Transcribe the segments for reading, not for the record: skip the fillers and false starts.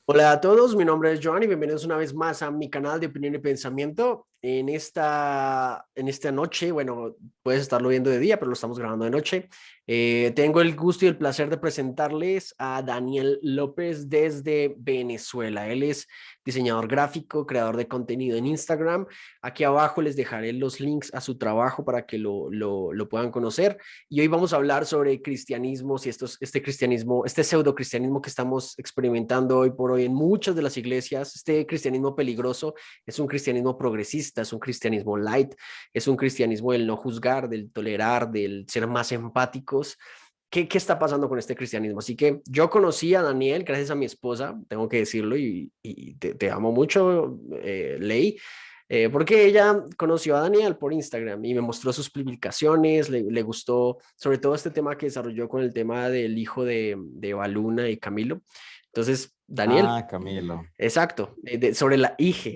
Hola a todos, mi nombre es Joan y bienvenidos una vez más a mi canal de opinión y pensamiento. En esta noche, bueno, puedes estarlo viendo de día, pero lo estamos grabando de noche. Tengo el gusto y el placer de presentarles a Daniel López desde Venezuela. Él es diseñador gráfico, creador de contenido en Instagram. Aquí abajo les dejaré los links a su trabajo para que lo puedan conocer. Y hoy vamos a hablar sobre cristianismo, si este cristianismo, este pseudo cristianismo que estamos experimentando hoy por hoy en muchas de las iglesias, este cristianismo peligroso, es un cristianismo progresista, es un cristianismo light, es un cristianismo del no juzgar, del tolerar, del ser más empáticos. ¿Qué está pasando con este cristianismo? Así que yo conocí a Daniel gracias a mi esposa, tengo que decirlo, y te amo mucho, Ley, porque ella conoció a Daniel por Instagram y me mostró sus publicaciones, le gustó sobre todo este tema que desarrolló con el tema del hijo de Baluna y Camilo. Entonces, Daniel, Ah, Camilo. exacto, sobre la hija.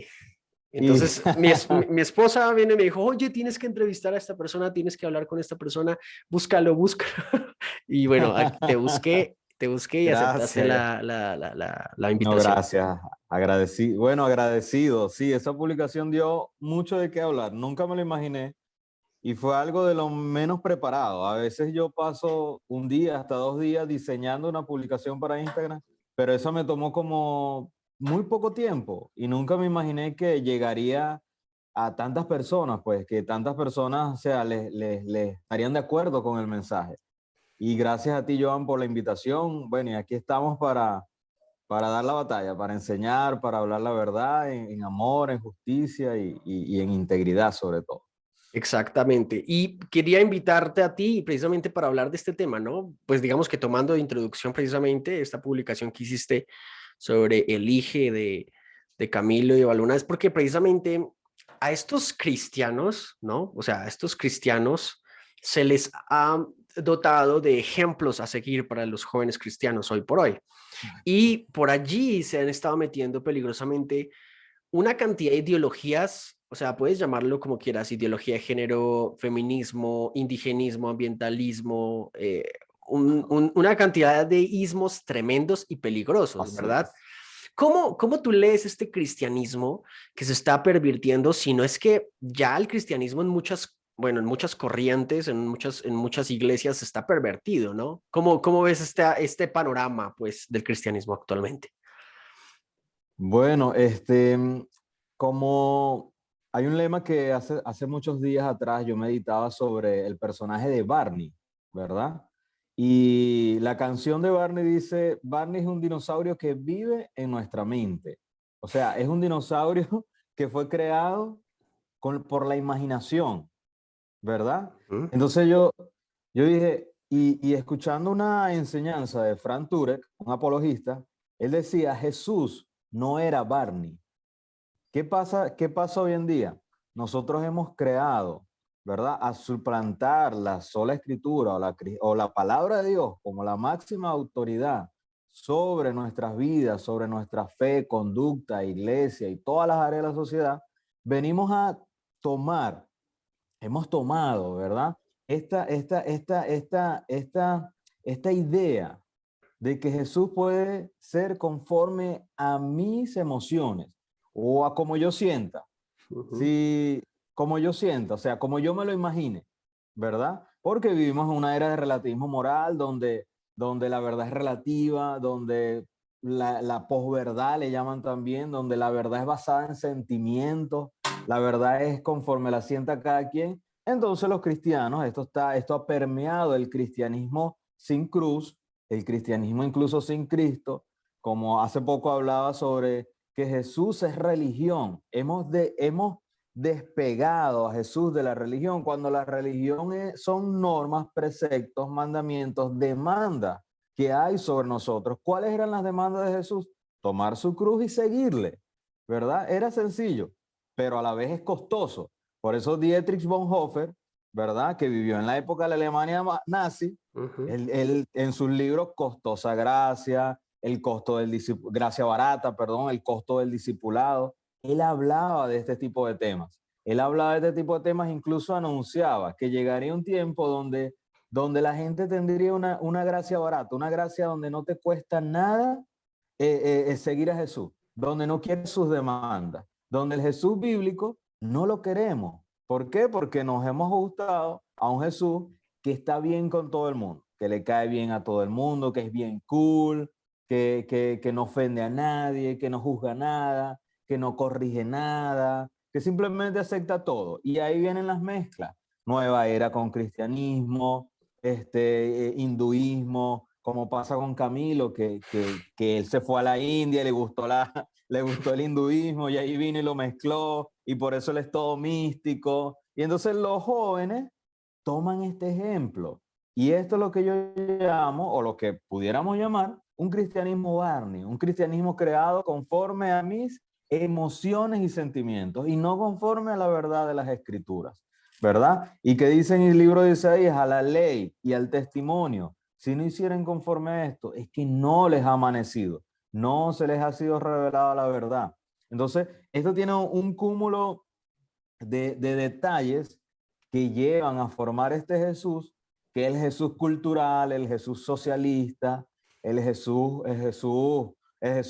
Y Entonces, mi esposa viene y me dijo, oye, tienes que entrevistar a esta persona, tienes que hablar con esta persona, búscalo, búscalo. Y bueno, te busqué y aceptaste gracias. la No, invitación. gracias. Agradecido. Bueno, agradecido. Sí, esa publicación dio mucho de qué hablar. Nunca me lo imaginé y fue algo de lo menos preparado. A veces yo paso un día hasta 2 días diseñando una publicación para Instagram, pero eso me tomó como muy poco tiempo y nunca me imaginé que llegaría a tantas personas, pues que tantas personas, o sea, les estarían de acuerdo con el mensaje. Y gracias a ti, Joan, por la invitación. Bueno, y aquí estamos para dar la batalla, para enseñar, para hablar la verdad en amor, en justicia y en integridad sobre todo. Exactamente. Y quería invitarte a ti precisamente para hablar de este tema, ¿no? Pues digamos que tomando de introducción precisamente esta publicación que hiciste sobre el hijo de Camilo y Baluna, es porque precisamente a estos cristianos, ¿no? O sea, a estos cristianos se les ha dotado de ejemplos a seguir para los jóvenes cristianos hoy por hoy. Y por allí se han estado metiendo peligrosamente una cantidad de ideologías, o sea, puedes llamarlo como quieras, ideología de género, feminismo, indigenismo, ambientalismo, una cantidad de ismos tremendos y peligrosos, Así ¿verdad? es. ¿Cómo tú lees este cristianismo que se está pervirtiendo, si no es que ya el cristianismo en muchas, bueno, en muchas corrientes, en muchas iglesias se está pervertido, ¿no? ¿Cómo ves este panorama, pues, del cristianismo actualmente? Bueno, como hay un lema que hace muchos días atrás yo meditaba sobre el personaje de Barney, ¿verdad? Y la canción de Barney dice, Barney es un dinosaurio que vive en nuestra mente. O sea, es un dinosaurio que fue creado por la imaginación, ¿verdad? ¿Mm? Entonces yo dije, y escuchando una enseñanza de Frank Turek, un apologista, él decía, Jesús no era Barney. ¿Qué pasa hoy en día? Nosotros hemos creado, ¿verdad? A suplantar la sola escritura o la palabra de Dios como la máxima autoridad sobre nuestras vidas, sobre nuestra fe, conducta, iglesia y todas las áreas de la sociedad, venimos a tomar, hemos tomado, ¿verdad? Esta, esta, esta, esta, esta, esta idea de que Jesús puede ser conforme a mis emociones o a como yo sienta. Ujú. Si, como yo sienta, o sea, como yo me lo imagine, ¿verdad? Porque vivimos en una era de relativismo moral donde la verdad es relativa, donde la posverdad le llaman también, donde la verdad es basada en sentimientos, la verdad es conforme la sienta cada quien. Entonces los cristianos, esto ha permeado el cristianismo sin cruz, el cristianismo incluso sin Cristo, como hace poco hablaba sobre que Jesús es religión. Hemos despegado a Jesús de la religión cuando la religión son normas, preceptos, mandamientos, demandas que hay sobre nosotros. ¿Cuáles eran las demandas de Jesús? Tomar su cruz y seguirle, ¿verdad? Era sencillo, pero a la vez es costoso. Por eso Dietrich Bonhoeffer, ¿verdad? Que vivió en la época de la Alemania nazi, Ujú. él en sus libros Costosa Gracia, el costo del gracia barata, perdón, el costo del discipulado, él hablaba de este tipo de temas. Él hablaba de este tipo de temas, incluso anunciaba que llegaría un tiempo donde la gente tendría una gracia barata, una gracia donde no te cuesta nada seguir a Jesús, donde no quiere sus demandas, donde el Jesús bíblico no lo queremos. ¿Por qué? Porque nos hemos ajustado a un Jesús que está bien con todo el mundo, que le cae bien a todo el mundo, que es bien cool, que no ofende a nadie, que no juzga nada, que no corrige nada, que simplemente acepta todo. Y ahí vienen las mezclas. Nueva era con cristianismo, hinduismo, como pasa con Camilo, que él se fue a la India, le gustó el hinduismo y ahí vino y lo mezcló y por eso él es todo místico. Y entonces los jóvenes toman este ejemplo. Y esto es lo que yo llamo, o lo que pudiéramos llamar, un cristianismo Barney, un cristianismo creado conforme a mis emociones y sentimientos y no conforme a la verdad de las escrituras, ¿verdad? Y que dice en el libro de Isaías, a la ley y al testimonio, si no hicieran conforme a esto, es que no les ha amanecido, no se les ha sido revelada la verdad. Entonces, esto tiene un cúmulo de detalles que llevan a formar este Jesús, que es el Jesús cultural, el Jesús socialista, el Jesús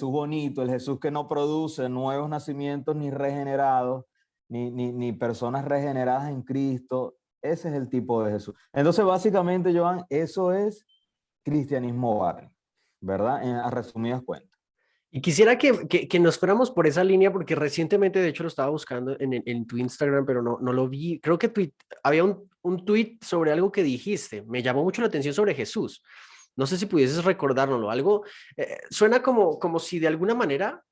bonito, el Jesús que no produce nuevos nacimientos ni regenerados, ni personas regeneradas en Cristo. Ese es el tipo de Jesús. Entonces, básicamente, Joan, eso es cristianismo barrio, ¿verdad? A resumidas cuentas. Y quisiera que nos fuéramos por esa línea porque recientemente, de hecho, lo estaba buscando en tu Instagram, pero no lo vi. Creo que había un tweet sobre algo que dijiste. Me llamó mucho la atención sobre Jesús. No sé si pudieses recordárnoslo. Algo suena como si de alguna manera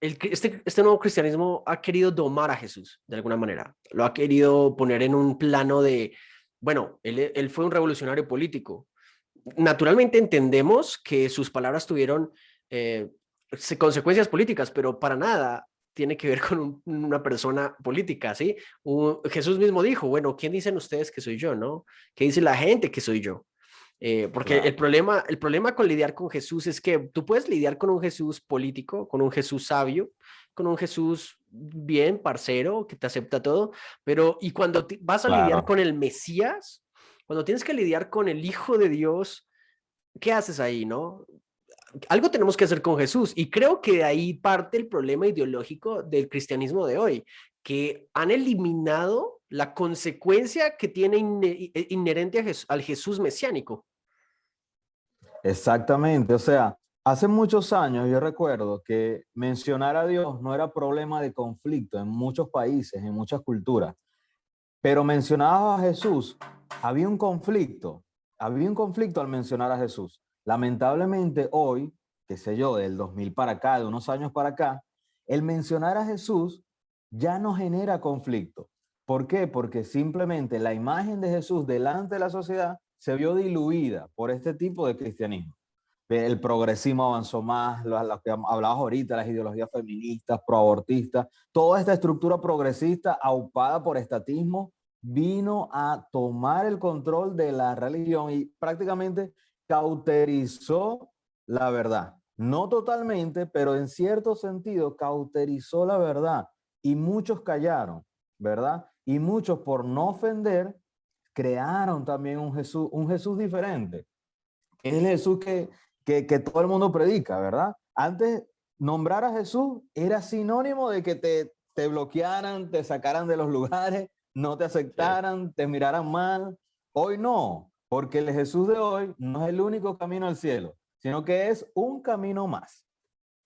este nuevo cristianismo ha querido domar a Jesús, de alguna manera. Lo ha querido poner en un plano de, bueno, él fue un revolucionario político. Naturalmente entendemos que sus palabras tuvieron eh, consecuencias políticas, pero para nada tiene que ver con una persona política, ¿sí? Jesús mismo dijo, bueno, ¿quién dicen ustedes que soy yo, no? ¿Qué dice la gente que soy yo? Porque Claro. el problema con lidiar con Jesús es que tú puedes lidiar con un Jesús político, con un Jesús sabio, con un Jesús bien, parcero, que te acepta todo, pero y cuando vas a lidiar Claro. con el Mesías, cuando tienes que lidiar con el Hijo de Dios, ¿qué haces ahí, no? Algo tenemos que hacer con Jesús y creo que de ahí parte el problema ideológico del cristianismo de hoy, que han eliminado la consecuencia que tiene inherente al Jesús mesiánico. Exactamente, o sea, hace muchos años yo recuerdo que mencionar a Dios no era problema de conflicto en muchos países, en muchas culturas, pero mencionabas a Jesús, había un conflicto al mencionar a Jesús. Lamentablemente hoy, qué sé yo, del 2000 para acá, de unos años para acá, el mencionar a Jesús ya no genera conflicto. ¿Por qué? Porque simplemente la imagen de Jesús delante de la sociedad se vio diluida por este tipo de cristianismo. El progresismo avanzó más, lo que hablabas ahorita, las ideologías feministas, proabortistas, toda esta estructura progresista aupada por estatismo vino a tomar el control de la religión y prácticamente cauterizó la verdad. No totalmente, pero en cierto sentido cauterizó la verdad y muchos callaron, ¿verdad? Y muchos por no ofender crearon también un Jesús diferente. Es el Jesús que todo el mundo predica, ¿verdad? Antes, nombrar a Jesús era sinónimo de que te bloquearan, te sacaran de los lugares, no te Sí. aceptaran, te miraran mal. Hoy no, porque el Jesús de hoy no es el único camino al cielo, sino que es un camino más,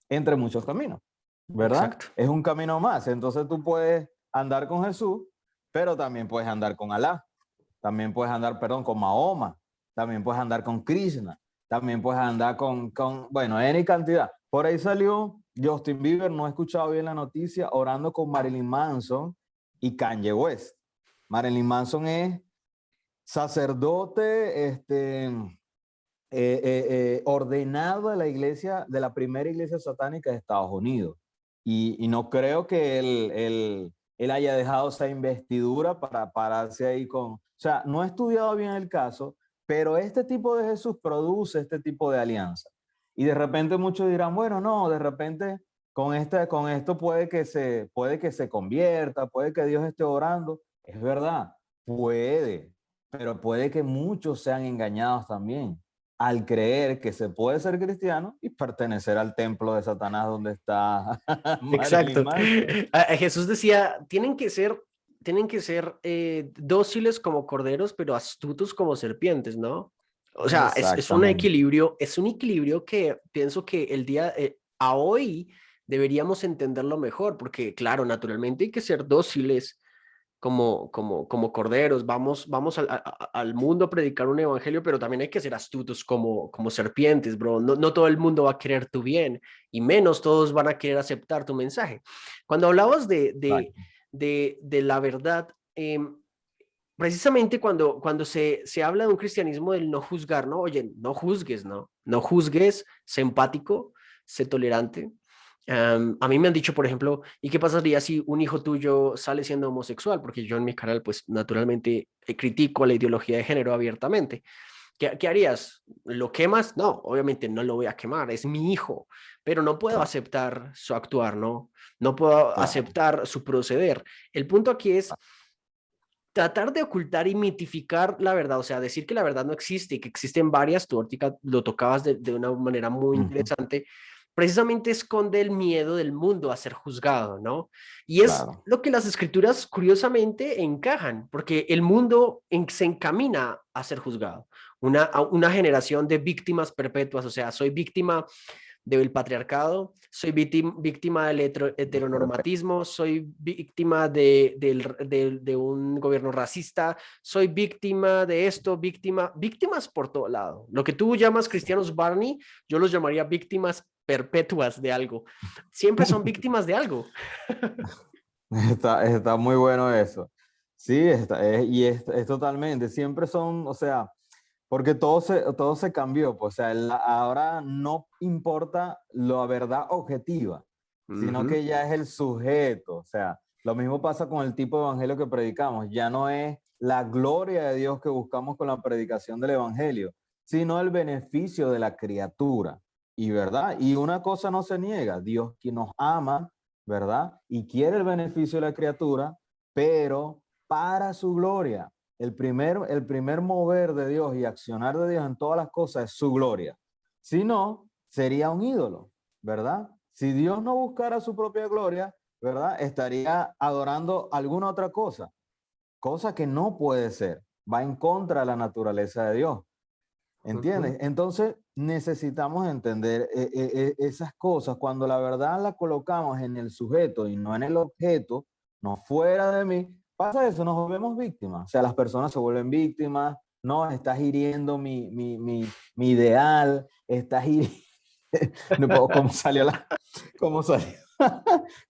entre muchos caminos, ¿verdad? Exacto. Es un camino más. Entonces tú puedes andar con Jesús, pero también puedes andar con Alá, también puedes andar, perdón, con Mahoma, también puedes andar con Krishna, también puedes andar bueno, N cantidad. Por ahí salió Justin Bieber, no he escuchado bien la noticia, orando con Marilyn Manson y Kanye West. Marilyn Manson es sacerdote, ordenado de la iglesia, de la primera iglesia satánica de Estados Unidos. Y no creo que él haya dejado esa investidura para pararse ahí con... O sea, no he estudiado bien el caso, pero este tipo de Jesús produce este tipo de alianza. Y de repente muchos dirán, bueno, no, de repente con esto puede que se convierta, puede que Dios esté orando. Es verdad, puede, pero puede que muchos sean engañados también. al creer que se puede ser cristiano y pertenecer al templo de Satanás donde está Marilyn Exacto. Manson. Jesús decía, tienen que ser dóciles como corderos, pero astutos como serpientes, ¿no? O sea, Exactamente. es un equilibrio que pienso que a hoy deberíamos entenderlo mejor, porque claro, naturalmente hay que ser dóciles como corderos, vamos al mundo a predicar un evangelio, pero también hay que ser astutos como serpientes, bro. No, no todo el mundo va a querer tu bien, y menos todos van a querer aceptar tu mensaje. Cuando hablabas Exacto. de la verdad, precisamente cuando se habla de un cristianismo del no juzgar, ¿no? Oye, no juzgues, ¿no? No juzgues, sé empático, sé tolerante. A mí me han dicho, por ejemplo, ¿y qué pasaría si un hijo tuyo sale siendo homosexual? Porque yo en mi canal, pues naturalmente critico la ideología de género abiertamente. ¿Qué harías? ¿Lo quemas? No, obviamente no lo voy a quemar, es mi hijo, pero no puedo Claro, aceptar su actuar, ¿no? No puedo claro. aceptar su proceder. El punto aquí es tratar de ocultar y mitificar la verdad, o sea, decir que la verdad no existe y que existen varias, tú ahorita lo tocabas de una manera muy Ujú, interesante, precisamente esconde el miedo del mundo a ser juzgado, ¿no? Y es claro. lo que las escrituras curiosamente encajan, porque el mundo se encamina a ser juzgado, una generación de víctimas perpetuas, o sea, soy víctima del patriarcado, soy víctima del heteronormatismo, soy víctima de un gobierno racista, soy víctima de esto, víctimas por todo lado. Lo que tú llamas cristianos Barney, yo los llamaría víctimas perpetuas de algo. Siempre son víctimas de algo. Está muy bueno eso. Sí, es totalmente. Siempre son, o sea, porque todo se cambió. Pues, o sea, ahora no importa la verdad objetiva, sino Ujú. que ya es el sujeto. O sea, lo mismo pasa con el tipo de evangelio que predicamos. Ya no es la gloria de Dios que buscamos con la predicación del evangelio, sino el beneficio de la criatura. Y verdad, y una cosa no se niega, Dios que nos ama, ¿verdad? Y quiere el beneficio de la criatura, pero para su gloria. El primer mover de Dios y accionar de Dios en todas las cosas es su gloria. Si no, sería un ídolo, ¿verdad? Si Dios no buscara su propia gloria, ¿verdad? Estaría adorando alguna otra cosa que no puede ser. Va en contra de la naturaleza de Dios. Ujú. ¿Entiendes? Entonces necesitamos entender esas cosas cuando la verdad la colocamos en el sujeto y no en el objeto, no fuera de mí, pasa eso, nos volvemos víctimas. O sea, las personas se vuelven víctimas, no, estás hiriendo mi ideal, estás hiriendo... No puedo, cómo salió,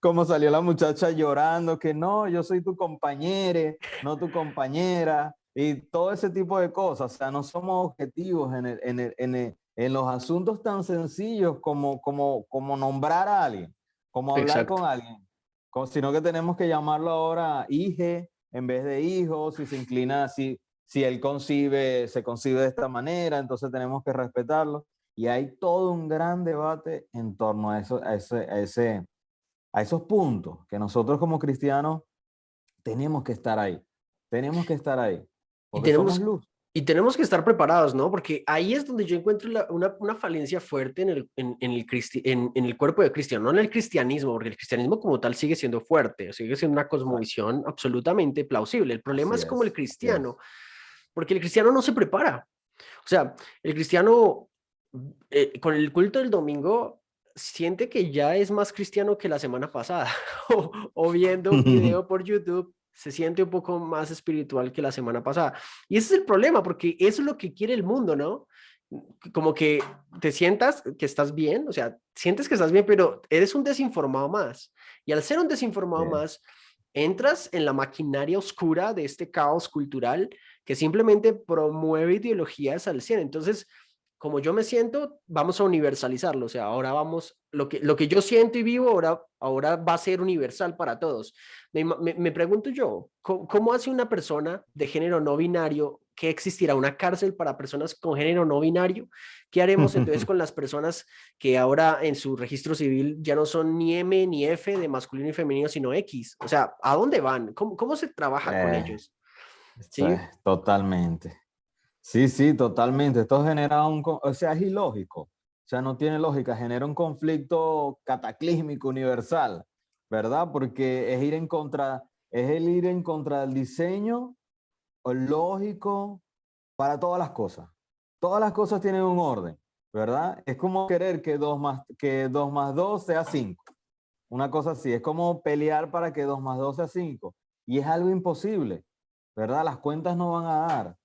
cómo salió la muchacha llorando que no, yo soy tu compañera, no tu compañera, y todo ese tipo de cosas. O sea, no somos objetivos en los asuntos tan sencillos como nombrar a alguien, como hablar Exacto. con alguien, sino que tenemos que llamarlo ahora hije en vez de hijo, si se inclina, si él se concibe de esta manera, entonces tenemos que respetarlo. Y hay todo un gran debate en torno a eso, a esos puntos que nosotros como cristianos tenemos que estar ahí. Tenemos que estar ahí, Y porque somos tenemos, luz. y tenemos que estar preparados, ¿no? Porque ahí es donde yo encuentro una falencia fuerte en el cuerpo de Cristiano, no en el cristianismo, porque el cristianismo como tal sigue siendo fuerte, sigue siendo una Exacto. cosmovisión absolutamente plausible. El problema Así es como el es, así es. cristiano, porque el cristiano no se prepara. O sea, el cristiano con el culto del domingo siente que ya es más cristiano que la semana pasada, o viendo un video por YouTube se siente un poco más espiritual que la semana pasada. Y ese es el problema, porque eso es lo que quiere el mundo, ¿no? Como que te sientas que estás bien, o sea, sientes que estás bien, pero eres un desinformado más. Y al ser un desinformado Sí. más, entras en la maquinaria oscura de este caos cultural que simplemente promueve ideologías al 100. Entonces, como yo me siento, vamos a universalizarlo. O sea, ahora vamos, lo que yo siento y vivo ahora va a ser universal para todos. Me pregunto yo, ¿cómo hace una persona de género no binario que existirá una cárcel para personas con género no binario? ¿Qué haremos entonces con las personas que ahora en su registro civil ya no son ni M ni F de masculino y femenino, sino X? O sea, ¿a dónde van? ¿Cómo se trabaja con ellos? Esto ¿Sí? es totalmente. Sí, sí, totalmente. Esto genera o sea, es ilógico. O sea, no tiene lógica, genera un conflicto cataclísmico universal, ¿verdad? Porque es el ir en contra del diseño lógico para todas las cosas. Todas las cosas tienen un orden, ¿verdad? Es como querer que 2 más 2 sea 5. Una cosa así, es como pelear para que 2 más 2 sea 5. Y es algo imposible, ¿verdad? Las cuentas no van a dar.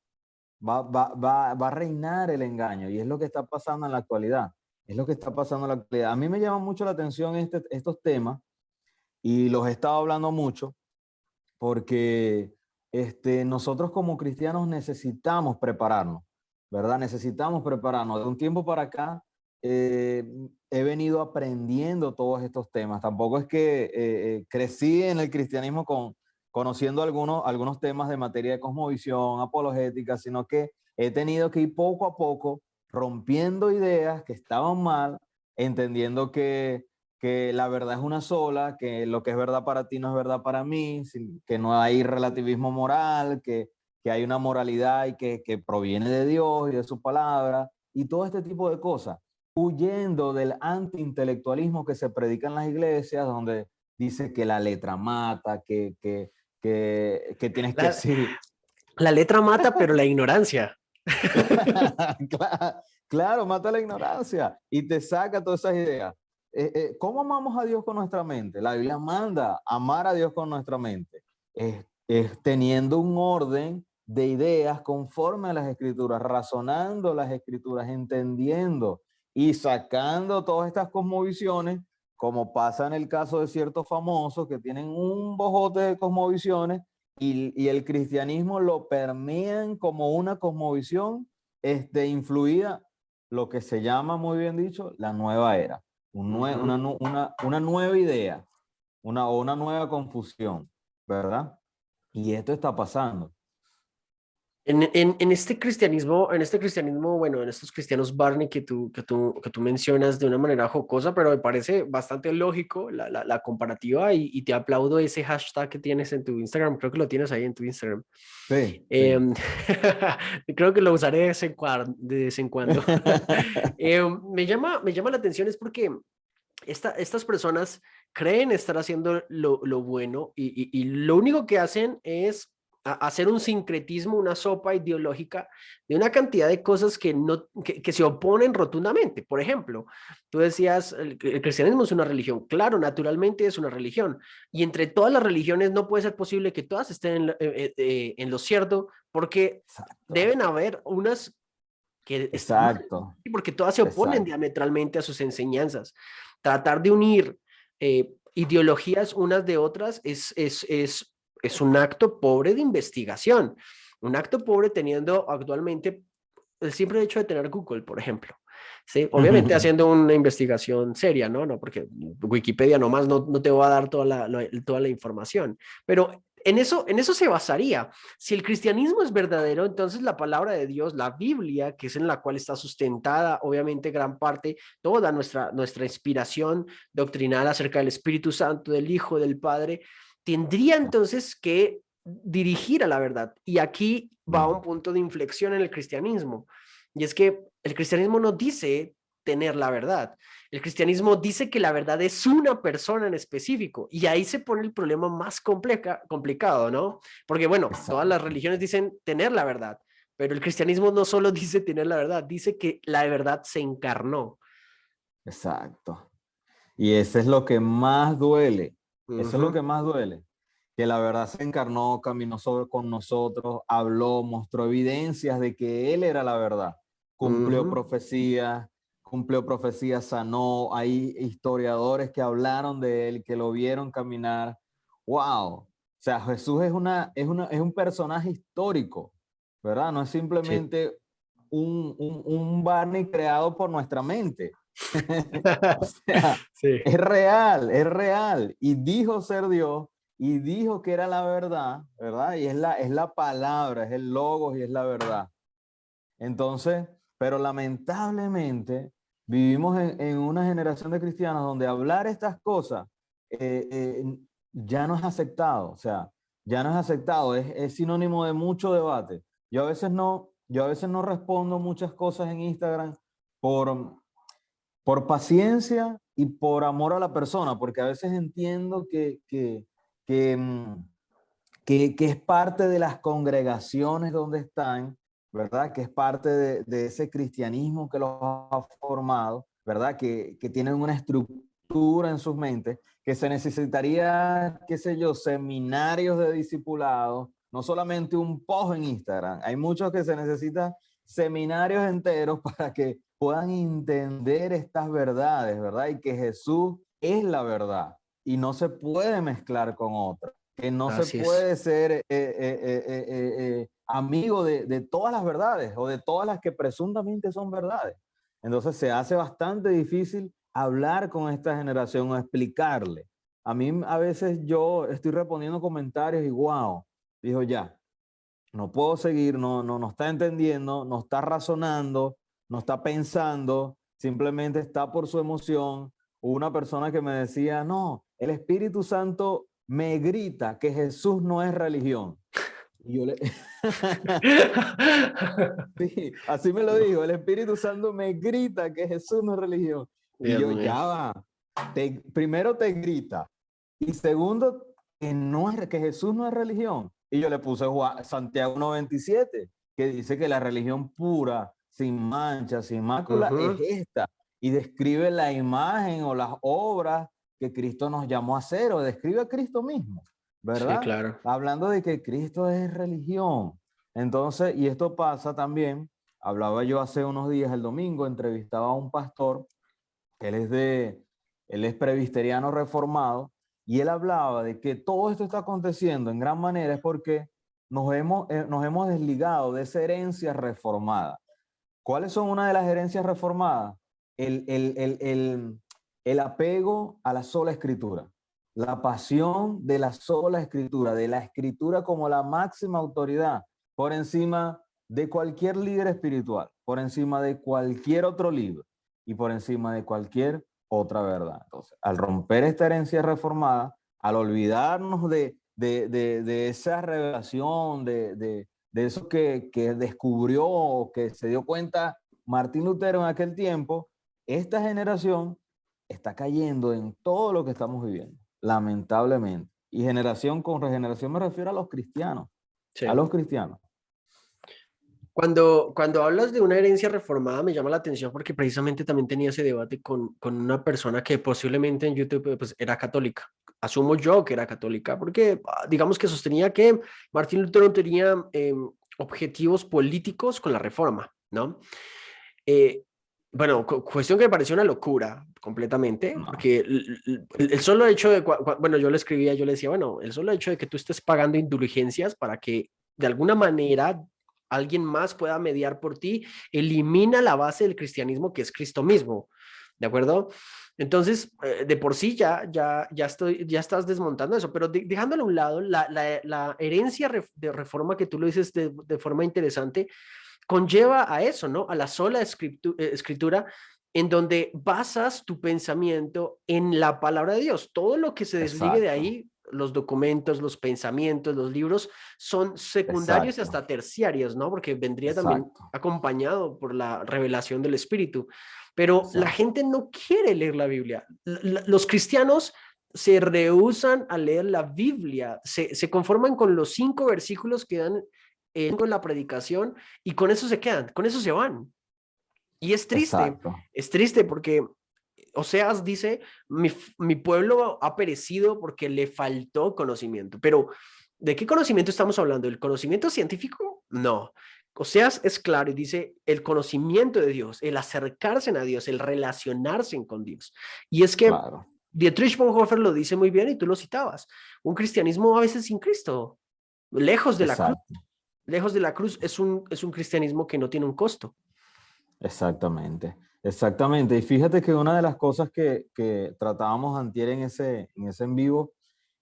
Va a reinar el engaño y es lo que está pasando en la actualidad. Es lo que está pasando en la actualidad. A mí me llama mucho la atención estos temas y los he estado hablando mucho porque nosotros como cristianos necesitamos prepararnos, ¿verdad? Necesitamos prepararnos. De un tiempo para acá eh, he venido aprendiendo todos estos temas. Tampoco es que crecí en el cristianismo conociendo algunos temas de materia de cosmovisión, apologética, sino que he tenido que ir poco a poco rompiendo ideas que estaban mal, entendiendo que la verdad es una sola, que lo que es verdad para ti no es verdad para mí, que no hay relativismo moral, que hay una moralidad y que proviene de Dios y de su palabra, y todo este tipo de cosas, huyendo del antiintelectualismo que se predica en las iglesias, donde dice que la letra mata, que tienes que La, decir, la letra mata, pero la ignorancia. claro, claro, mata la ignorancia y te saca todas esas ideas. ¿Cómo amamos a Dios con nuestra mente? La Biblia manda amar a Dios con nuestra mente. Es teniendo un orden de ideas conforme a las escrituras, razonando las escrituras, entendiendo y sacando todas estas cosmovisiones, como pasa en el caso de ciertos famosos que tienen un bojote de cosmovisiones y el cristianismo lo permean como una cosmovisión influida, lo que se llama, muy bien dicho, la nueva era, una nueva idea, o una nueva confusión, ¿verdad? Y esto está pasando. En este cristianismo, bueno, en estos cristianos Barney que tú mencionas de una manera jocosa, pero me parece bastante lógico la comparativa y te aplaudo ese hashtag que tienes en tu Instagram, creo que lo tienes ahí en tu Instagram. Sí, sí. Em, creo que lo usaré de vez en cuando. Me llama la atención es porque estas personas creen estar haciendo lo bueno y lo único que hacen es hacer un sincretismo, una sopa ideológica de una cantidad de cosas que se oponen rotundamente. Por ejemplo, tú decías, el cristianismo es una religión. Claro, naturalmente es una religión. Y entre todas las religiones no puede ser posible que todas estén en lo cierto, porque Exacto, deben haber unas que están mal, exacto, porque todas se oponen exacto. diametralmente a sus enseñanzas. Tratar de unir ideologías unas de otras es un acto pobre de investigación, un acto pobre teniendo actualmente el simple hecho de tener Google, por ejemplo. Sí, obviamente haciendo una investigación seria, ¿no? No, porque Wikipedia nomás no te va a dar toda la información, pero en eso se basaría. Si el cristianismo es verdadero, entonces la palabra de Dios, la Biblia, que es en la cual está sustentada, obviamente, gran parte, toda nuestra inspiración doctrinal acerca del Espíritu Santo, del Hijo, del Padre, tendría entonces que dirigir a la verdad. Y aquí va un punto de inflexión en el cristianismo. Y es que el cristianismo no dice tener la verdad. El cristianismo dice que la verdad es una persona en específico. Y ahí se pone el problema más complicado, ¿no? Porque, bueno, todas las Exacto, religiones dicen tener la verdad, pero el cristianismo no solo dice tener la verdad, dice que la verdad se encarnó. exacto. Y eso es lo que más duele. Eso es lo Ujú, que más duele. Que la verdad se encarnó, caminó con nosotros, habló, mostró evidencias de que Él era la verdad. ujú. Cumplió profecías, sanó. Hay historiadores que hablaron de Él, que lo vieron caminar. ¡Wow! O sea, Jesús es un personaje histórico, ¿verdad? No es Sí. simplemente un Barney creado por nuestra mente. O sea, Sí. es real, es real. Y dijo ser Dios y dijo que era la verdad, ¿verdad? Y es la palabra, es el logos y es la verdad. Entonces, pero lamentablemente vivimos en una generación de cristianos donde hablar estas cosas eh, eh, ya no es aceptado, o sea, ya no es aceptado, es sinónimo de mucho debate. yo a veces no respondo muchas cosas en Instagram por, por paciencia y por amor a la persona, porque a veces entiendo que, mm, que es parte de las congregaciones donde están, ¿verdad? Que es parte de ese cristianismo que los ha formado, ¿verdad? Que tienen una estructura en sus mentes, que se necesitaría, qué sé yo, seminarios de discipulados, no solamente un post en Instagram. Hay muchos que se necesitan seminarios enteros para que puedan entender estas verdades, ¿verdad? Y que Jesús es la verdad y no se puede mezclar con otra, que no se Así es. puede ser amigo de todas las verdades o de todas las que presuntamente son verdades. Entonces se hace bastante difícil hablar con esta generación o explicarle. A mí a veces yo estoy respondiendo comentarios y wow, dijo ya, no puedo seguir, no está entendiendo, no está razonando, no está pensando, simplemente está por su emoción. Hubo una persona que me decía, no, el Espíritu Santo me grita que Jesús no es religión. Y yo le... sí, así me lo dijo, el Espíritu Santo me grita que Jesús no es religión. Y Dios yo, mío. ya va, primero te grita y segundo, que Jesús no es religión. Y yo le puse Santiago 1:27, que dice que la religión pura, sin mancha, sin mácula, es Ujú. esta. Y describe la imagen o las obras que Cristo nos llamó a hacer, o describe a Cristo mismo, Sí, ¿verdad? claro. Hablando de que Cristo es religión. Entonces, y esto pasa también, hablaba yo hace unos días, el domingo, entrevistaba a un pastor, que él es presbiteriano reformado, y él hablaba de que todo esto está aconteciendo en gran manera es porque nos hemos desligado de esa herencia reformada. ¿Cuáles son una de las herencias reformadas? El, el, el, el, el apego a la sola escritura, la pasión de la sola escritura, de la escritura como la máxima autoridad por encima de cualquier líder espiritual, por encima de cualquier otro libro y por encima de cualquier otra verdad. Entonces, al romper esta herencia reformada, al olvidarnos de esa revelación, de eso que descubrió o que se dio cuenta Martín Lutero en aquel tiempo, esta generación está cayendo en todo lo que estamos viviendo, lamentablemente. Y generación con regeneración me refiero a los cristianos, a Sí. los cristianos. Cuando hablas de una herencia reformada me llama la atención porque precisamente también tenía ese debate con una persona que posiblemente en YouTube pues, era católica. Asumo yo que era católica porque digamos que sostenía que Martín Lutero tenía objetivos políticos con la reforma, ¿no? Eh, bueno, cuestión que me pareció una locura completamente, No, porque el solo hecho de, bueno, yo le escribía, yo le decía, bueno, el solo hecho de que tú estés pagando indulgencias para que de alguna manera alguien más pueda mediar por ti, elimina la base del cristianismo que es Cristo mismo, ¿de acuerdo? Entonces, de por sí ya estás desmontando eso, pero dejándolo a un lado, la herencia de reforma que tú lo dices de forma interesante, conlleva a eso, ¿no? A la sola escritura en donde basas tu pensamiento en la palabra de Dios. Todo lo que se desligue de exacto, ahí, los documentos, los pensamientos, los libros, son secundarios y exacto, hasta terciarios, ¿no? Porque vendría también exacto, acompañado por la revelación del Espíritu. Pero la exacto. gente no quiere leer la Biblia. Los cristianos se rehúsan a leer la Biblia, se conforman con los 5 versículos que dan en la predicación y con eso se quedan, con eso se van. Y Exacto, es triste porque Oseas dice, mi pueblo ha perecido porque le faltó conocimiento, pero ¿de qué conocimiento estamos hablando? ¿El conocimiento científico? No. Oseas es claro y dice el conocimiento de Dios, el acercarse a Dios, el relacionarse con Dios. Y es que claro, Dietrich Bonhoeffer lo dice muy bien y tú lo citabas, un cristianismo a veces sin Cristo, lejos de la cruz. exacto, Lejos de la cruz es un cristianismo que no tiene un costo. exactamente, exactamente. Y fíjate que una de las cosas que tratábamos antier en ese en vivo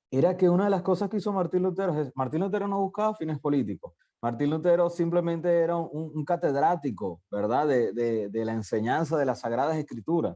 era que una de las cosas que hizo Martín Lutero es, Martín Lutero no buscaba fines políticos. Martín Lutero simplemente era un catedrático, ¿verdad? De la enseñanza de las Sagradas Escrituras.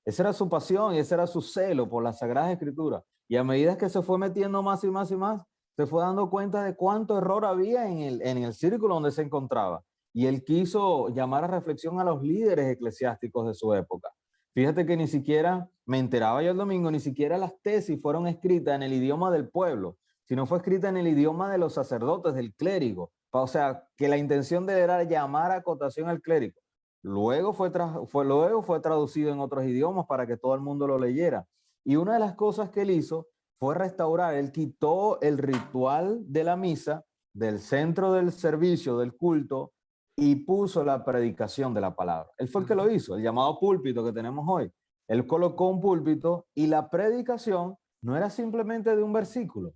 Esa era su pasión y ese era su celo por las Sagradas Escrituras. Y a medida que se fue metiendo más y más y más, se fue dando cuenta de cuánto error había en el círculo donde se encontraba. y él quiso llamar a reflexión a los líderes eclesiásticos de su época. Fíjate que ni siquiera, me enteraba yo el domingo, ni siquiera las tesis fueron escritas en el idioma del pueblo, sino fue escrita en el idioma de los sacerdotes, del clérigo. O sea, que la intención de era llamar a acotación al clérigo. Luego fue traducido en otros idiomas para que todo el mundo lo leyera. Y una de las cosas que él hizo fue restaurar, él quitó el ritual de la misa del centro del servicio, del culto, y puso la predicación de la palabra. Él fue el que lo hizo, el llamado púlpito que tenemos hoy. Él colocó un púlpito y la predicación no era simplemente de un versículo,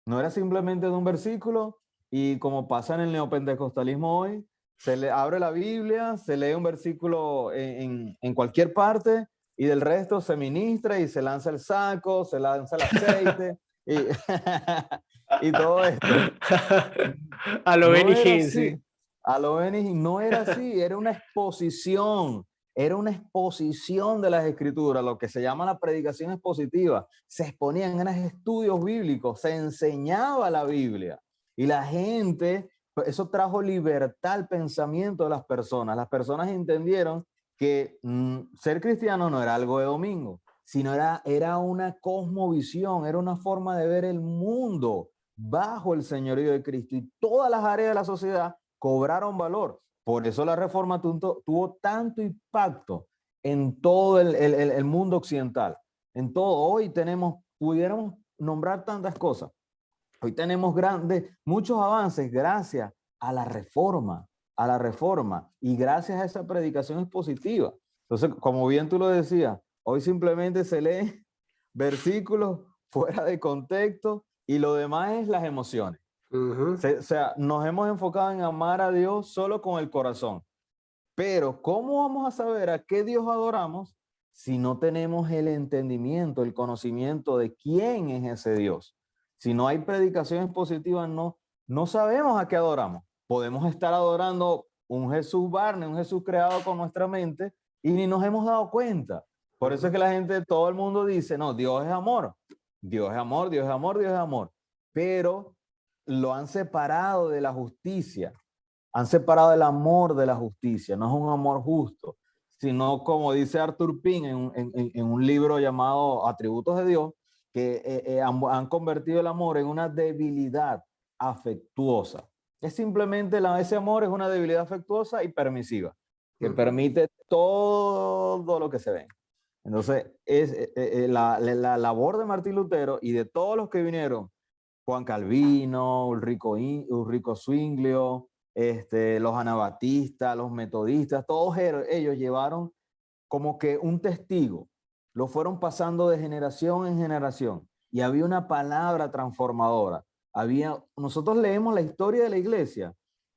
no era simplemente de un versículo, y como pasa en el neopentecostalismo hoy, se le abre la Biblia, se lee un versículo en cualquier parte, y del resto se ministra y se lanza el saco, se lanza el aceite, y, y todo esto. A lo No Benny era Hinn, así. sí. A lo Benny, no era así, era una exposición de las escrituras, lo que se llama la predicación expositiva. Se exponían en estudios bíblicos, se enseñaba la Biblia y la gente, eso trajo libertad al pensamiento de las personas. Las personas entendieron que ser cristiano no era algo de domingo, sino era una cosmovisión, era una forma de ver el mundo bajo el señorío de Cristo, y todas las áreas de la sociedad cobraron valor. Por eso la reforma tuvo tanto impacto en todo el mundo occidental. En todo, hoy pudiéramos nombrar tantas cosas. Hoy tenemos muchos avances gracias a la reforma y gracias a esa predicación expositiva. Entonces, como bien tú lo decías, hoy simplemente se lee versículos fuera de contexto y lo demás es las emociones. O sea, nos hemos enfocado en amar a Dios solo con el corazón. Pero ¿cómo vamos a saber a qué Dios adoramos si no tenemos el entendimiento, el conocimiento de quién es ese Dios? Si no hay predicaciones positivas, no sabemos a qué adoramos. Podemos estar adorando un Jesús Barney, un Jesús creado con nuestra mente, y ni nos hemos dado cuenta. Por eso es que la gente, todo el mundo dice, no, Dios es amor. Dios es amor, Dios es amor, Dios es amor. Pero lo han separado de la justicia. Han separado el amor de la justicia. No es un amor justo, sino como dice Arthur Pink en un libro llamado Atributos de Dios, que han convertido el amor en una debilidad afectuosa. Es simplemente ese amor es una debilidad afectuosa y permisiva, que permite todo lo que se ve. Entonces, la labor de Martín Lutero y de todos los que vinieron, Juan Calvino, Ulrico Zwinglio, los anabatistas, los metodistas, todos ellos llevaron como que un testigo, lo fueron pasando de generación en generación, y había una palabra transformadora. Nosotros leemos la historia de la iglesia,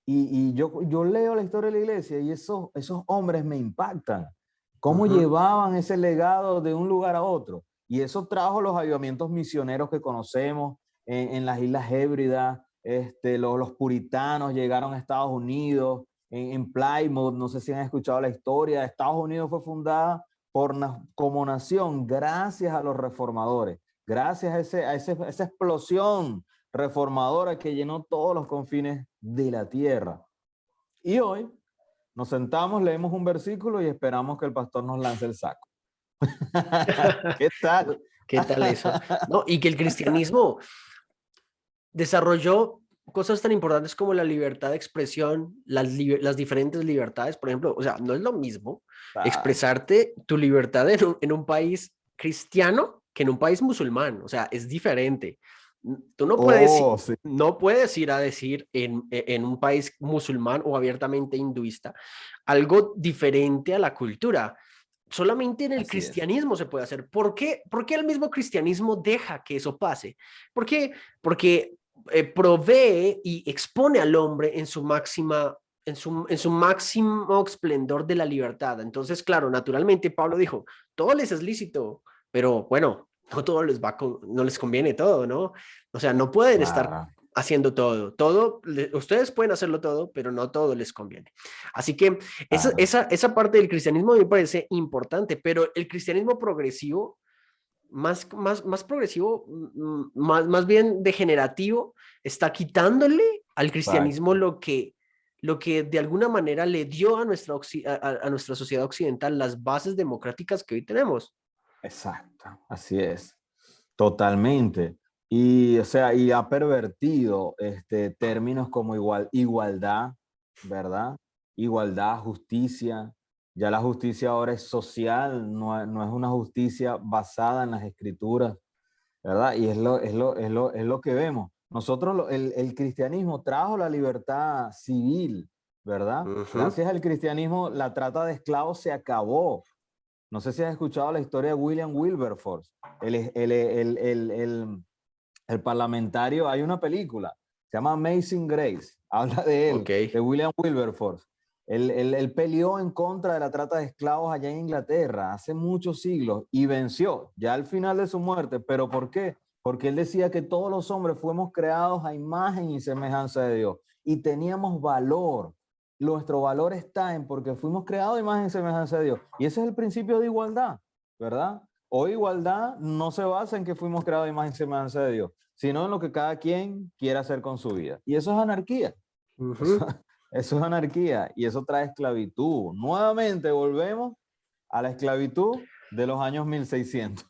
y yo leo la historia de la iglesia, y esos hombres me impactan. Cómo llevaban ese legado de un lugar a otro, y eso trajo los avivamientos misioneros que conocemos en las Islas Hébridas. Los puritanos llegaron a Estados Unidos, en Plymouth, no sé si han escuchado la historia. Estados Unidos fue fundada como nación gracias a los reformadores, gracias a esa explosión reformadora que llenó todos los confines de la tierra. Y hoy nos sentamos, leemos un versículo y esperamos que el pastor nos lance el saco. ¿Qué tal? ¿Qué tal eso? No, y que el cristianismo desarrolló cosas tan importantes como la libertad de expresión, las diferentes libertades, por ejemplo. O sea, no es lo mismo expresarte tu libertad en un país cristiano que en un país musulmán. O sea, es diferente. Tú no puedes, Sí. no puedes ir a decir en un país musulmán o abiertamente hinduista algo diferente a la cultura. Solamente en el cristianismo se puede hacer. ¿Por qué el mismo cristianismo deja que eso pase? ¿Por qué? Porque provee y expone al hombre en su máximo esplendor de la libertad. Entonces, claro, naturalmente Pablo dijo, todo les es lícito, pero bueno, no todo no les conviene todo, ¿no? O sea, no pueden estar haciendo todo. Ustedes pueden hacerlo todo, pero no todo les conviene. Así que esa parte del cristianismo me parece importante, pero el cristianismo progresivo, más progresivo, más bien degenerativo, está quitándole al cristianismo lo que lo que de alguna manera le dio a a nuestra sociedad occidental las bases democráticas que hoy tenemos. Exacto, así es, totalmente. Y, o sea, y ha pervertido términos como igualdad, ¿verdad? Igualdad, justicia. Ya la justicia ahora es social, no es una justicia basada en las escrituras, ¿verdad? Y es lo que vemos. Nosotros, el cristianismo trajo la libertad civil, ¿verdad? Ujú. Gracias al cristianismo, la trata de esclavos se acabó. No sé si has escuchado la historia de William Wilberforce, el, el, el, el, el, el parlamentario. Hay una película, se llama Amazing Grace, habla de él, Ok. de William Wilberforce. Él peleó en contra de la trata de esclavos allá en Inglaterra hace muchos siglos y venció, ya al final de su muerte. ¿Pero por qué? Porque él decía que todos los hombres fuimos creados a imagen y semejanza de Dios y teníamos valor. Nuestro valor está en porque fuimos creados a imagen y semejanza de Dios. Y ese es el principio de igualdad, ¿verdad? Hoy igualdad no se basa en que fuimos creados a imagen y semejanza de Dios, sino en lo que cada quien quiera hacer con su vida. Y eso es anarquía. Eso, Ujú. eso es anarquía y eso trae esclavitud. Nuevamente volvemos a la esclavitud de los años 1600.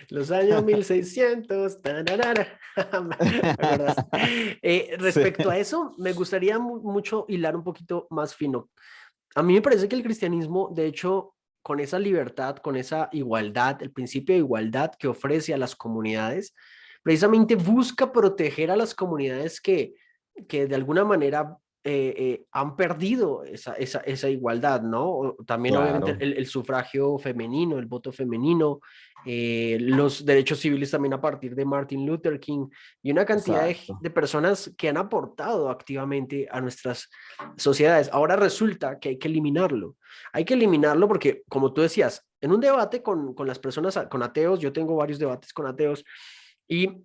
Los años 1600. Tararara. ¿Me acuerdas? Sí, Respecto a eso, me gustaría mucho hilar un poquito más fino. A mí me parece que el cristianismo, de hecho, con esa libertad, con esa igualdad, el principio de igualdad que ofrece a las comunidades, precisamente busca proteger a las comunidades que de alguna manera han perdido esa igualdad, ¿no? También obviamente claro, el sufragio femenino, el voto femenino, los derechos civiles también a partir de Martin Luther King y una cantidad exacto. de personas que han aportado activamente a nuestras sociedades. Ahora resulta que hay que eliminarlo. Hay que eliminarlo porque, como tú decías, en un debate con las personas, con ateos, yo tengo varios debates con ateos y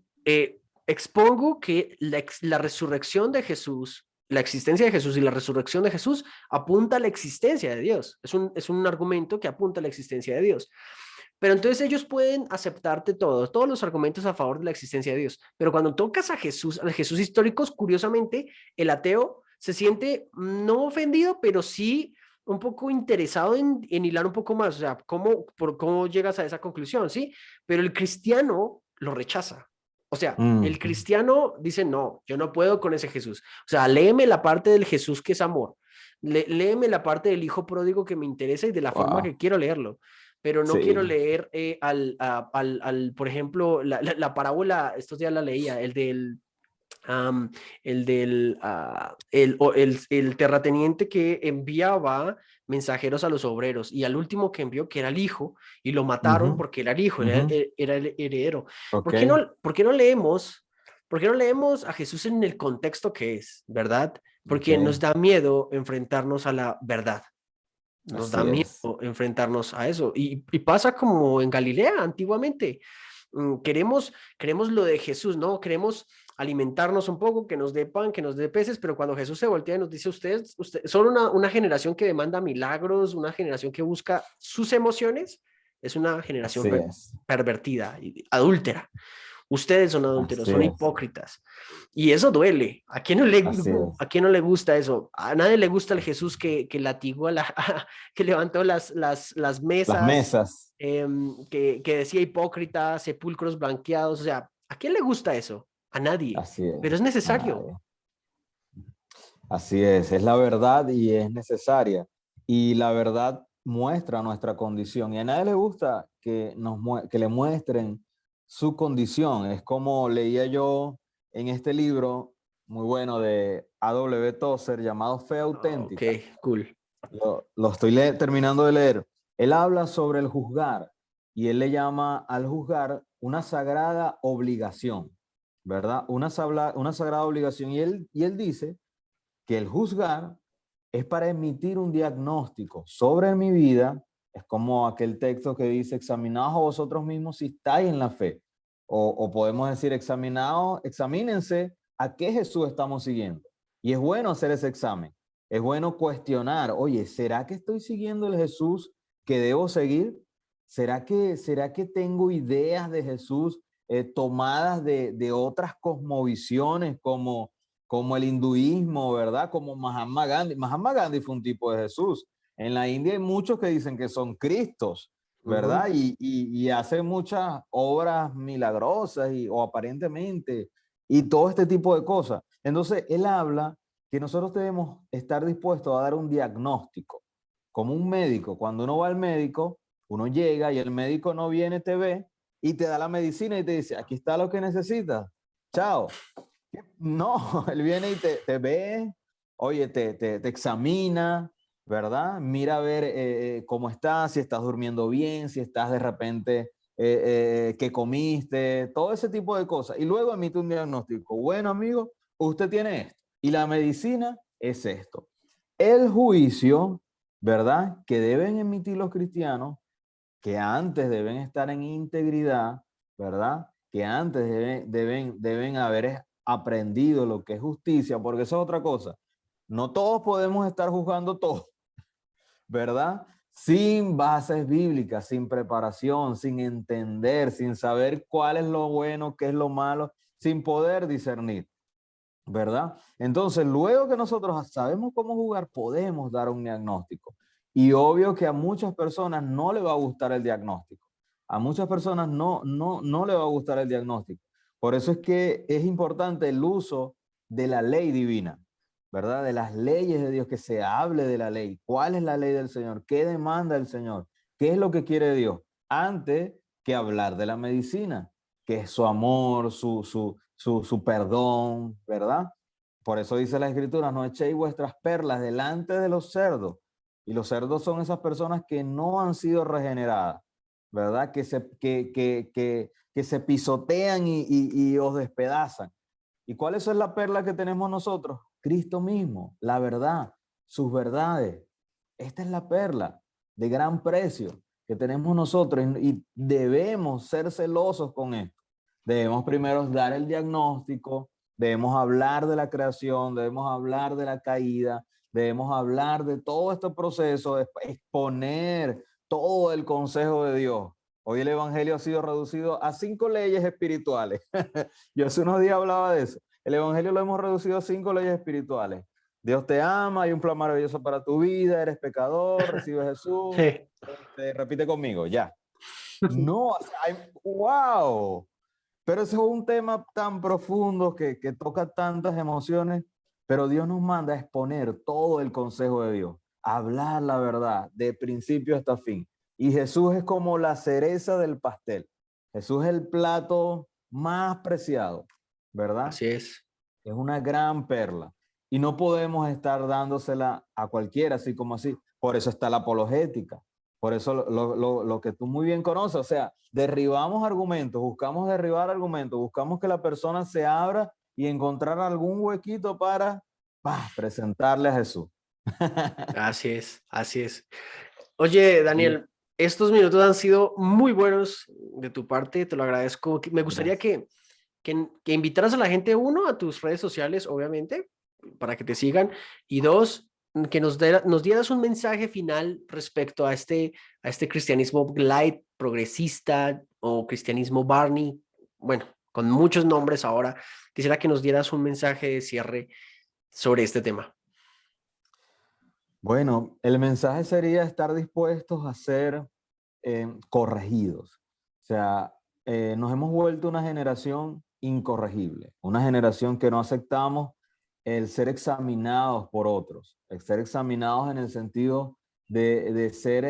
expongo que la resurrección de Jesús, la existencia de Jesús y la resurrección de Jesús apunta a la existencia de Dios. Es un argumento que apunta a la existencia de Dios. Pero entonces ellos pueden aceptarte todos los argumentos a favor de la existencia de Dios. Pero cuando tocas a Jesús históricos, curiosamente, el ateo se siente no ofendido, pero sí un poco interesado en hilar un poco más. O sea, ¿cómo llegas a esa conclusión? ¿Sí? Pero el cristiano lo rechaza. O sea, el Mm, cristiano dice, no, yo no puedo con ese Jesús. O sea, léeme la parte del Jesús que es amor. Léeme la parte del hijo pródigo que me interesa y de la forma wow. que quiero leerlo, pero no quiero Sí. leer por ejemplo, la parábola, estos días la leía, um, el terrateniente que enviaba mensajeros a los obreros y al último que envió, que era el hijo, y lo mataron Ujú, porque era el hijo, ujú. era el heredero. Ok, Por qué no leemos? ¿Por qué no leemos a Jesús en el contexto que es, verdad? ok. Porque nos da miedo enfrentarnos a la verdad. Nos da Así miedo es. enfrentarnos a eso. Y pasa como en Galilea antiguamente. Queremos lo de Jesús, ¿no? Queremos alimentarnos un poco, que nos dé pan, que nos dé peces, pero cuando Jesús se voltea y nos dice, ustedes son una generación que demanda milagros, una generación que busca sus emociones, es una generación Así es. pervertida, adúltera. Ustedes son adúlteros, Así son es. hipócritas. Y eso duele. Así es. ¿A quién no le gusta eso? A nadie le gusta el Jesús que latigó, que levantó las Las mesas, mesas. que decía hipócritas, sepulcros blanqueados. O sea, ¿a quién le gusta eso? A nadie. Así es. Pero es A necesario. nadie. Así es la verdad y es necesaria. Y la verdad muestra nuestra condición. Y a nadie le gusta que le muestren su condición. Es como leía yo en este libro muy bueno de A.W. Tozer llamado Fe Ok, Auténtica. cool. Lo estoy terminando de leer. Él habla sobre el juzgar y él le llama al juzgar una sagrada obligación, ¿verdad? Una sagrada obligación. Y él dice que el juzgar es para emitir un diagnóstico sobre mi vida. Es como aquel texto que dice, examinaos a vosotros mismos si estáis en la fe. O podemos decir, examínense a qué Jesús estamos siguiendo. Y es bueno hacer ese examen. Es bueno cuestionar, oye, ¿será que estoy siguiendo el Jesús que debo seguir? ¿Será que tengo ideas de Jesús tomadas de otras cosmovisiones como como el hinduismo, ¿verdad? Como Mahatma Gandhi. Mahatma Gandhi fue un tipo de Jesús. En la India hay muchos que dicen que son Cristos, Ujú. ¿verdad? Y hacen muchas obras milagrosas o aparentemente, y todo este tipo de cosas. Entonces, él habla que nosotros debemos estar dispuestos a dar un diagnóstico, como un médico. Cuando uno va al médico, uno llega y el médico no viene, te ve y te da la medicina y te dice, aquí está lo que necesitas, chao. No, él viene y te ve, oye, te examina, ¿verdad? Mira a ver cómo estás, si estás durmiendo bien, si estás de repente, qué comiste, todo ese tipo de cosas. Y luego emite un diagnóstico. Bueno, amigo, usted tiene esto. Y la medicina es esto. El juicio, ¿verdad? Que deben emitir los cristianos, que antes deben estar en integridad, ¿verdad? Que antes deben haber aprendido lo que es justicia, porque eso es otra cosa. No todos podemos estar juzgando todo, ¿verdad? Sin bases bíblicas, sin preparación, sin entender, sin saber cuál es lo bueno, qué es lo malo, sin poder discernir, ¿verdad? Entonces, luego que nosotros sabemos cómo jugar, podemos dar un diagnóstico. Y obvio que a muchas personas no le va a gustar el diagnóstico. A muchas personas no le va a gustar el diagnóstico. Por eso es que es importante el uso de la ley divina, ¿verdad? De las leyes de Dios, que se hable de la ley. ¿Cuál es la ley del Señor? ¿Qué demanda el Señor? ¿Qué es lo que quiere Dios? Antes que hablar de la medicina, que es su amor, su perdón, ¿verdad? Por eso dice la Escritura, no echéis vuestras perlas delante de los cerdos. Y los cerdos son esas personas que no han sido regeneradas, ¿verdad? Que se pisotean y os despedazan. ¿Y cuál es la perla que tenemos nosotros? Cristo mismo, la verdad, sus verdades. Esta es la perla de gran precio que tenemos nosotros y debemos ser celosos con esto. Debemos primero dar el diagnóstico, debemos hablar de la creación, debemos hablar de la caída, debemos hablar de todo este proceso, exponer todo el consejo de Dios. Hoy el Evangelio ha sido reducido a 5 leyes espirituales. Yo hace unos días hablaba de eso. El Evangelio lo hemos reducido a 5 leyes espirituales. Dios te ama, hay un plan maravilloso para tu vida, eres pecador, recibe a Jesús, Sí. repite conmigo, ya. No, o sea, wow, pero ese es un tema tan profundo que toca tantas emociones, pero Dios nos manda a exponer todo el consejo de Dios, a hablar la verdad de principio hasta fin. Y Jesús es como la cereza del pastel. Jesús es el plato más preciado, ¿verdad? Así es. Es una gran perla. Y no podemos estar dándosela a cualquiera, así como así. Por eso está la apologética. Por eso lo que tú muy bien conoces. O sea, derribamos argumentos, buscamos derribar argumentos, buscamos que la persona se abra y encontrar algún huequito para presentarle a Jesús. Así es, así es. Oye, Y Daniel, estos minutos han sido muy buenos de tu parte, te lo agradezco. Me gustaría gracias. que invitaras a la gente, uno, a tus redes sociales, obviamente, para que te sigan, y dos, que nos dieras un mensaje final respecto a este cristianismo light, progresista o cristianismo Barney, bueno, con muchos nombres ahora. Quisiera que nos dieras un mensaje de cierre sobre este tema. Bueno, el mensaje sería estar dispuestos a ser corregidos. O sea, nos hemos vuelto una generación incorregible, una generación que no aceptamos el ser examinados por otros, el ser examinados en el sentido de ser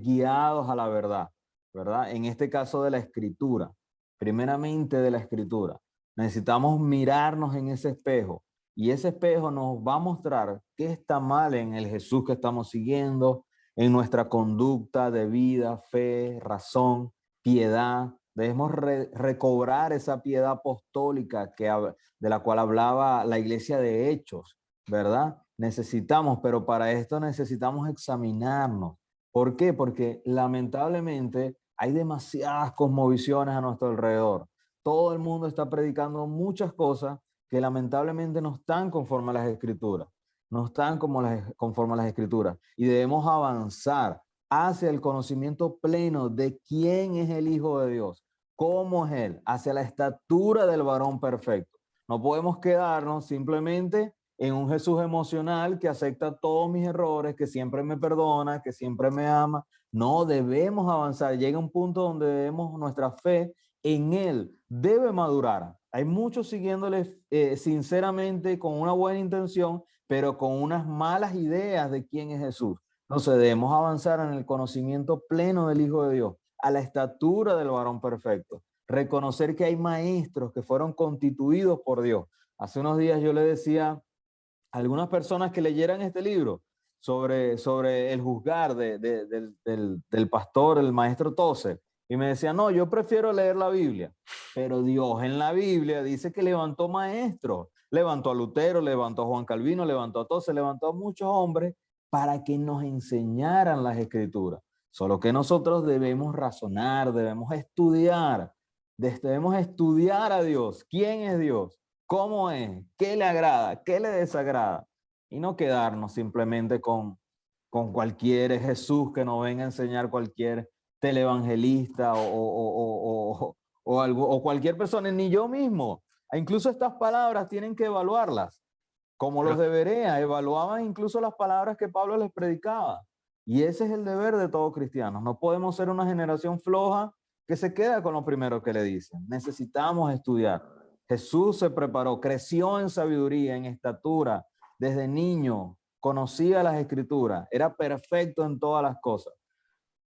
guiados a la verdad, ¿verdad? En este caso de la escritura, primeramente de la escritura. Necesitamos mirarnos en ese espejo y ese espejo nos va a mostrar qué está mal en el Jesús que estamos siguiendo, en nuestra conducta de vida, fe, razón, piedad. Debemos recobrar esa piedad apostólica de la cual hablaba la iglesia de Hechos, ¿verdad? Necesitamos, pero para esto necesitamos examinarnos. ¿Por qué? Porque lamentablemente hay demasiadas cosmovisiones a nuestro alrededor. Todo el mundo está predicando muchas cosas que lamentablemente no están conforme a las escrituras, no están conforme a las escrituras. Y debemos avanzar hacia el conocimiento pleno de quién es el Hijo de Dios, cómo es Él, hacia la estatura del varón perfecto. No podemos quedarnos simplemente en un Jesús emocional que acepta todos mis errores, que siempre me perdona, que siempre me ama. No, debemos avanzar. Llega un punto donde debemos, nuestra fe en Él debe madurar. Hay muchos siguiéndole sinceramente con una buena intención, pero con unas malas ideas de quién es Jesús. Entonces debemos avanzar en el conocimiento pleno del Hijo de Dios, a la estatura del varón perfecto. Reconocer que hay maestros que fueron constituidos por Dios. Hace unos días yo le decía a algunas personas que leyeran este libro sobre el juzgar del pastor, el maestro Tozer, y me decían, no, yo prefiero leer la Biblia, pero Dios en la Biblia dice que levantó maestros, levantó a Lutero, levantó a Juan Calvino, levantó a Tozer, levantó a muchos hombres para que nos enseñaran las escrituras. Solo que nosotros debemos razonar, debemos estudiar a Dios. ¿Quién es Dios? ¿Cómo es? ¿Qué le agrada? ¿Qué le desagrada? Y no quedarnos simplemente con cualquier Jesús que nos venga a enseñar cualquier televangelista o cualquier persona, ni yo mismo. Incluso estas palabras tienen que evaluarlas, como los de Berea evaluaban incluso las palabras que Pablo les predicaba. Y ese es el deber de todo cristiano. No podemos ser una generación floja que se queda con lo primero que le dicen. Necesitamos estudiar. Jesús se preparó, creció en sabiduría, en estatura, desde niño, conocía las escrituras, era perfecto en todas las cosas.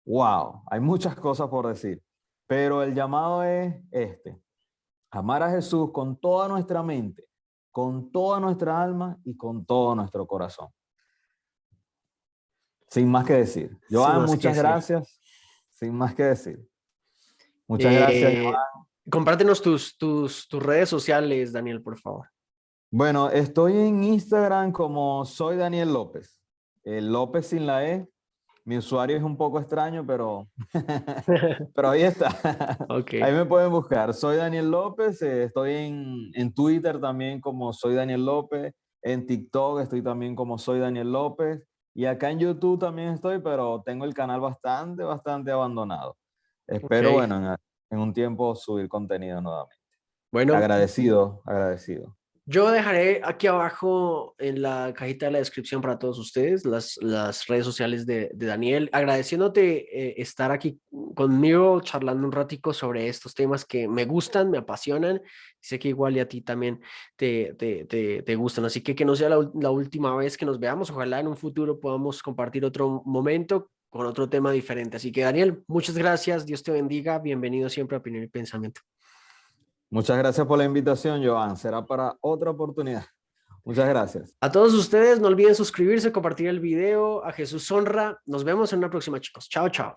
Wow, hay muchas cosas por decir, pero el llamado es amar a Jesús con toda nuestra mente, con toda nuestra alma y con todo nuestro corazón. Sin más que decir. Joan, muchas gracias. Sin más que decir. Muchas gracias, Joan. Compártenos tus redes sociales, Daniel, por favor. Bueno, estoy en Instagram como soy Daniel López. El López sin la E. Mi usuario es un poco extraño, pero ahí está. Okay. Ahí me pueden buscar. Soy Daniel López. Estoy en Twitter también como soy Daniel López. En TikTok estoy también como soy Daniel López. Y acá en YouTube también estoy, pero tengo el canal bastante abandonado. Espero, bueno, en un tiempo subir contenido nuevamente. Bueno, agradecido. Yo dejaré aquí abajo en la cajita de la descripción para todos ustedes las redes sociales de Daniel, agradeciéndote estar aquí conmigo charlando un ratico sobre estos temas que me gustan, me apasionan, sé que igual y a ti también te gustan, así que no sea la última vez que nos veamos, ojalá en un futuro podamos compartir otro momento con otro tema diferente, así que Daniel, muchas gracias, Dios te bendiga, bienvenido siempre a Opinión y Pensamiento. Muchas gracias por la invitación, Joan. Será para otra oportunidad. Muchas gracias. A todos ustedes, no olviden suscribirse, compartir el video. A Jesús honra. Nos vemos en una próxima, chicos. Chao, chao.